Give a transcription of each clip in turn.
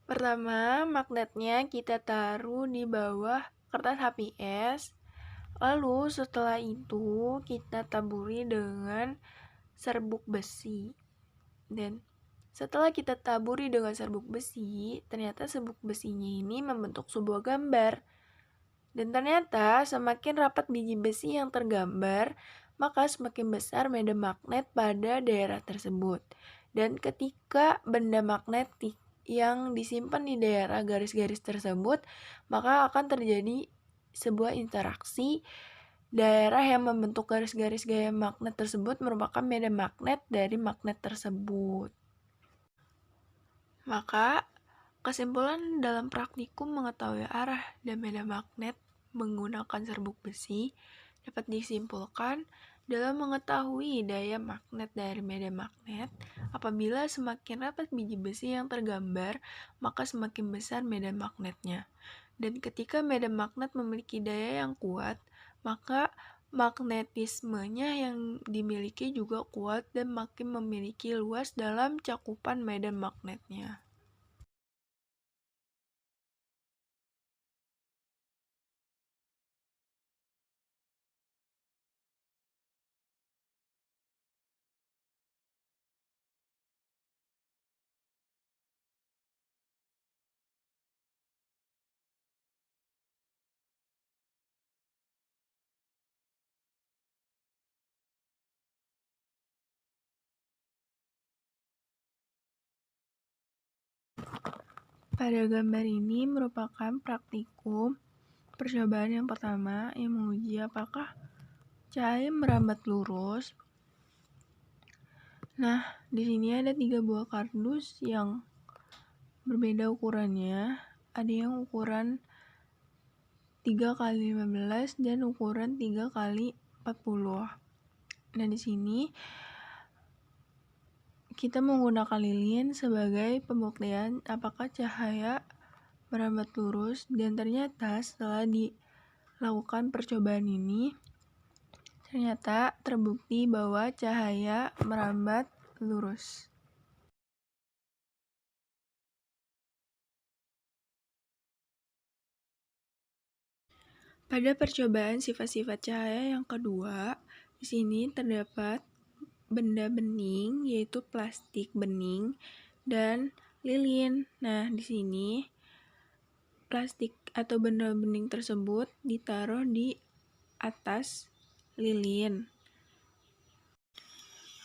Pertama, magnetnya kita taruh di bawah kertas HPS. Lalu setelah itu kita taburi dengan serbuk besi. Dan setelah kita taburi dengan serbuk besi, ternyata serbuk besinya ini membentuk sebuah gambar. Dan ternyata semakin rapat biji besi yang tergambar, maka semakin besar medan magnet pada daerah tersebut. Dan ketika benda magnetik yang disimpan di daerah garis-garis tersebut, maka akan terjadi sebuah interaksi. Daerah yang membentuk garis-garis gaya magnet tersebut merupakan medan magnet dari magnet tersebut. Maka, kesimpulan dalam praktikum mengetahui arah dan medan magnet menggunakan serbuk besi dapat disimpulkan dalam mengetahui daya magnet dari medan magnet. Apabila semakin rapat biji besi yang tergambar, maka semakin besar medan magnetnya. Dan ketika medan magnet memiliki daya yang kuat, maka magnetismenya yang dimiliki juga kuat dan makin memiliki luas dalam cakupan medan magnetnya. Pada gambar ini merupakan praktikum percobaan yang pertama yang menguji apakah cahaya merambat lurus. Nah, di sini ada 3 buah kardus yang berbeda ukurannya. Ada yang ukuran 3x15 dan ukuran 3x40. Nah, di sini kita menggunakan lilin sebagai pembuktian apakah cahaya merambat lurus, dan ternyata setelah dilakukan percobaan ini ternyata terbukti bahwa cahaya merambat lurus. Pada percobaan sifat-sifat cahaya yang kedua, di sini terdapat benda bening yaitu plastik bening dan lilin. Nah, di sini plastik atau benda bening tersebut ditaruh di atas lilin.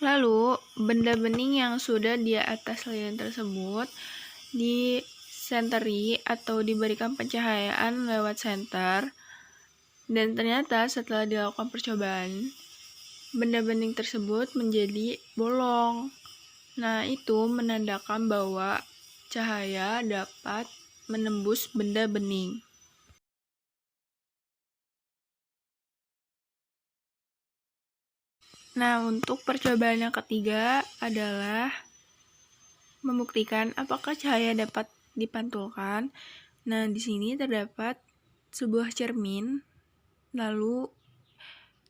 Lalu, benda bening yang sudah di atas lilin tersebut disenteri atau diberikan pencahayaan lewat senter. Dan ternyata setelah dilakukan percobaan, benda bening tersebut menjadi bolong. Nah, itu menandakan bahwa cahaya dapat menembus benda bening. Nah, untuk percobaan yang ketiga adalah membuktikan apakah cahaya dapat dipantulkan. Nah, di sini terdapat sebuah cermin, lalu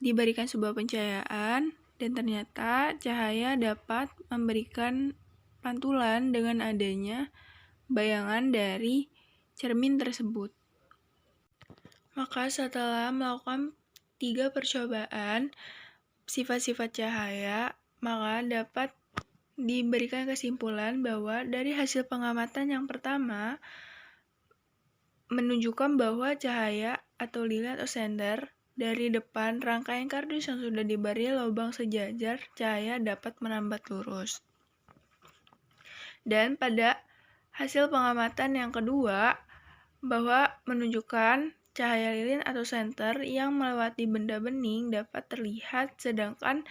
diberikan sebuah pencahayaan, dan ternyata cahaya dapat memberikan pantulan dengan adanya bayangan dari cermin tersebut. Maka setelah melakukan 3 percobaan sifat-sifat cahaya, maka dapat diberikan kesimpulan bahwa dari hasil pengamatan yang pertama menunjukkan bahwa cahaya atau lilin atau senter dari depan rangkaian kardus yang sudah diberi lubang sejajar, cahaya dapat merambat lurus. Dan pada hasil pengamatan yang kedua, bahwa menunjukkan cahaya lilin atau senter yang melewati benda bening dapat terlihat, sedangkan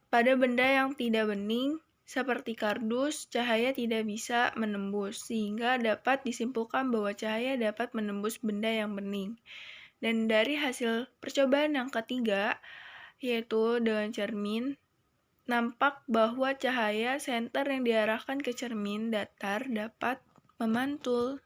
pada benda yang tidak bening seperti kardus, cahaya tidak bisa menembus, sehingga dapat disimpulkan bahwa cahaya dapat menembus benda yang bening. Dan dari hasil percobaan yang ketiga, yaitu dengan cermin, nampak bahwa cahaya senter yang diarahkan ke cermin datar dapat memantul.